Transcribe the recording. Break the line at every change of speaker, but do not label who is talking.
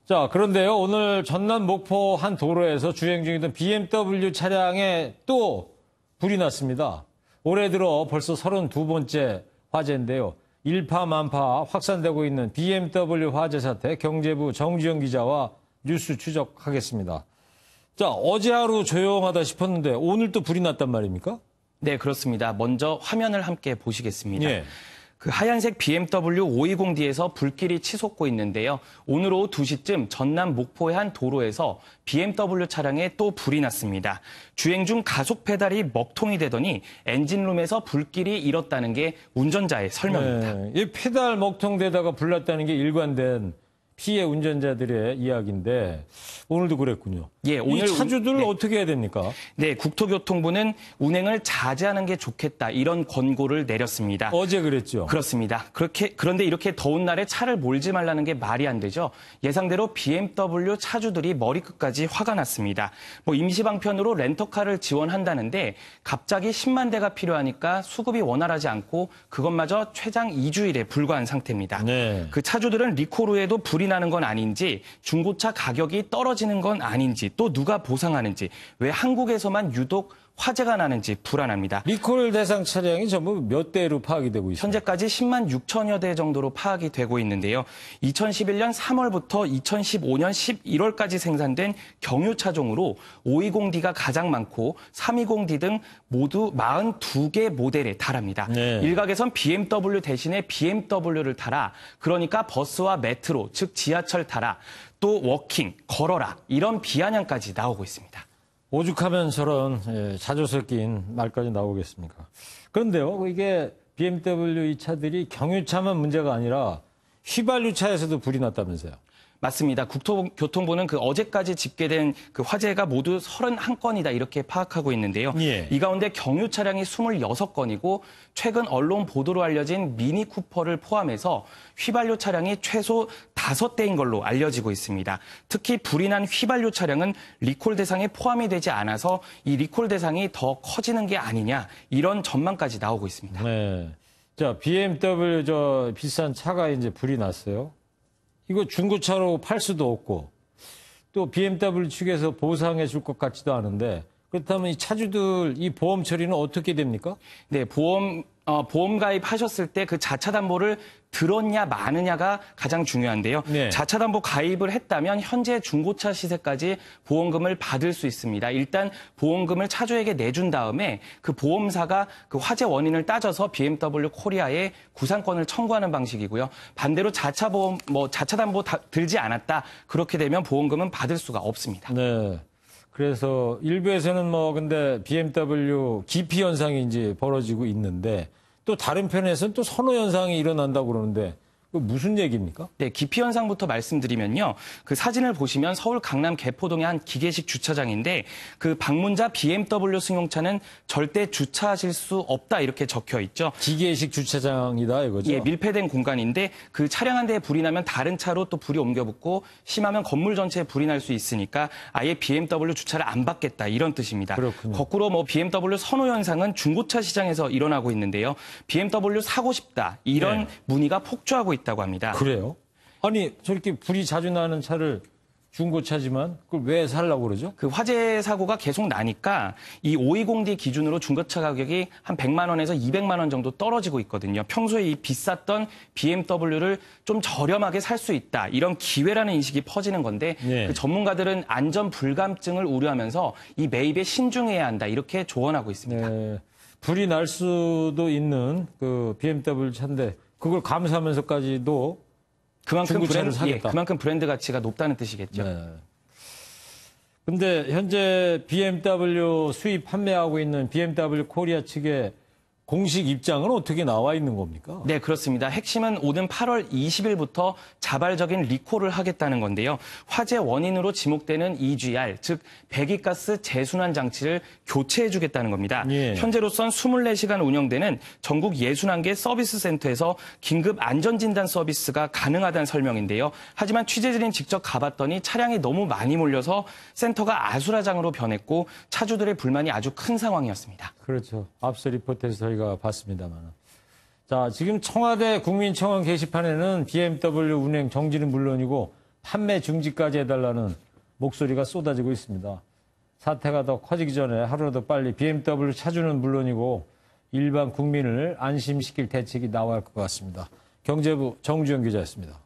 자, 그런데요, 오늘 전남 목포 한 도로에서 주행 중이던 BMW 차량에 또 불이 났습니다. 올해 들어 벌써 32번째 화재인데요. 일파만파 확산되고 있는 BMW 화재 사태, 경제부 정주영 기자와 뉴스 추적하겠습니다. 자, 어제 하루 조용하다 싶었는데 오늘 또 불이 났단 말입니까?
네, 그렇습니다. 먼저 화면을 함께 보시겠습니다.
예.
그 하얀색 BMW 520D에서 불길이 치솟고 있는데요. 오늘 오후 2시쯤 전남 목포의 한 도로에서 BMW 차량에 또 불이 났습니다. 주행 중 가속 페달이 먹통이 되더니 엔진룸에서 불길이 일었다는 게 운전자의 설명입니다.
네, 이 페달 먹통되다가 불났다는 게 일관된 피해 운전자들의 이야기인데 오늘도 그랬군요.
예, 오늘
이 차주들 어떻게 해야 됩니까?
네, 국토교통부는 운행을 자제하는 게 좋겠다 이런 권고를 내렸습니다.
어제 그랬죠.
그렇습니다. 그런데 이렇게 더운 날에 차를 몰지 말라는 게 말이 안 되죠. 예상대로 BMW 차주들이 머리끝까지 화가 났습니다. 임시방편으로 렌터카를 지원한다는데 갑자기 10만 대가 필요하니까 수급이 원활하지 않고 그것마저 최장 2주일에 불과한 상태입니다.
네.
그 차주들은 리콜 후에도 불이 나는 건 아닌지, 중고차 가격이 떨어지는 건 아닌지, 또 누가 보상하는지, 왜 한국에서만 유독 화재가 나는지 불안합니다.
리콜 대상 차량이 전부 몇 대로 파악이 되고 있습니다.
현재까지 10만 6천여 대 정도로 파악이 되고 있는데요. 2011년 3월부터 2015년 11월까지 생산된 경유차종으로 520D가 가장 많고 320D 등 모두 42개 모델에 달합니다.
네.
일각에선 BMW 대신에 BMW를 타라. 그러니까 버스와 메트로, 즉 지하철 타라. 또 워킹, 걸어라. 이런 비아냥까지 나오고 있습니다.
오죽하면 저런 자주 섞인 말까지 나오겠습니까? 그런데요, 이게 BMW 이 차들이 경유차만 문제가 아니라 휘발유차에서도 불이 났다면서요?
맞습니다. 국토교통부는 그 어제까지 집계된 그 화재가 모두 31건이다 이렇게 파악하고 있는데요.
예.
이 가운데 경유 차량이 26건이고 최근 언론 보도로 알려진 미니 쿠퍼를 포함해서 휘발유 차량이 최소 5대인 걸로 알려지고 있습니다. 특히 불이 난 휘발유 차량은 리콜 대상에 포함이 되지 않아서 이 리콜 대상이 더 커지는 게 아니냐 이런 전망까지 나오고 있습니다.
네. 자, BMW 비싼 차가 이제 불이 났어요. 이거 중고차로 팔 수도 없고 또 BMW 측에서 보상해 줄 것 같지도 않은데 그렇다면 이 차주들 이 보험 처리는 어떻게 됩니까?
네, 보험 가입하셨을 때 그 자차 담보를 들었냐 마느냐가 가장 중요한데요.
네.
자차 담보 가입을 했다면 현재 중고차 시세까지 보험금을 받을 수 있습니다. 일단 보험금을 차주에게 내준 다음에 그 보험사가 그 화재 원인을 따져서 BMW 코리아에 구상권을 청구하는 방식이고요. 반대로 자차 담보 들지 않았다. 그렇게 되면 보험금은 받을 수가 없습니다.
네. 그래서 일부에서는 근데 BMW 기피 현상이 이제 벌어지고 있는데 또 다른 편에서는 또 선호 현상이 일어난다고 그러는데 그 무슨 얘기입니까?
네, 기피 현상부터 말씀드리면요. 그 사진을 보시면 서울 강남 개포동의 한 기계식 주차장인데 그 방문자 BMW 승용차는 절대 주차하실 수 없다 이렇게 적혀 있죠.
기계식 주차장이다 이거죠?
예, 밀폐된 공간인데 그 차량 한 대에 불이 나면 다른 차로 또 불이 옮겨 붙고 심하면 건물 전체에 불이 날 수 있으니까 아예 BMW 주차를 안 받겠다 이런 뜻입니다.
그렇군요.
거꾸로 BMW 선호 현상은 중고차 시장에서 일어나고 있는데요. BMW 사고 싶다 이런
네.
문의가 폭주하고 있다고 합니다.
그래요? 아니 저렇게 불이 자주 나는 차를 중고차지만 그걸 왜 살라고 그러죠?
그 화재 사고가 계속 나니까 이 520D 기준으로 중고차 가격이 한 100만 원에서 200만 원 정도 떨어지고 있거든요. 평소에 이 비쌌던 BMW를 좀 저렴하게 살 수 있다. 이런 기회라는 인식이 퍼지는 건데
네.
그 전문가들은 안전 불감증을 우려하면서 이 매입에 신중해야 한다. 이렇게 조언하고 있습니다.
네, 불이 날 수도 있는 그 BMW 차인데 그걸 감수하면서까지도 중고차를 사겠다.
그만큼 브랜드 가치가 높다는 뜻이겠죠.
네. 근데 현재 BMW 수입 판매하고 있는 BMW 코리아 측의 공식 입장은 어떻게 나와 있는 겁니까?
네, 그렇습니다. 핵심은 오는 8월 20일부터 자발적인 리콜을 하겠다는 건데요. 화재 원인으로 지목되는 EGR, 즉 배기가스 재순환 장치를 교체해주겠다는 겁니다.
예.
현재로선 24시간 운영되는 전국 61개 서비스 센터에서 긴급 안전진단 서비스가 가능하다는 설명인데요. 하지만 취재진이 직접 가봤더니 차량이 너무 많이 몰려서 센터가 아수라장으로 변했고 차주들의 불만이 아주 큰 상황이었습니다.
그렇죠. 앞서 리포트에서 저희가 봤습니다만. 자, 지금 청와대 국민청원 게시판에는 BMW 운행 정지는 물론이고 판매 중지까지 해달라는 목소리가 쏟아지고 있습니다. 사태가 더 커지기 전에 하루라도 빨리 BMW 차주는 물론이고 일반 국민을 안심시킬 대책이 나와야 할 것 같습니다. 경제부 정주영 기자였습니다.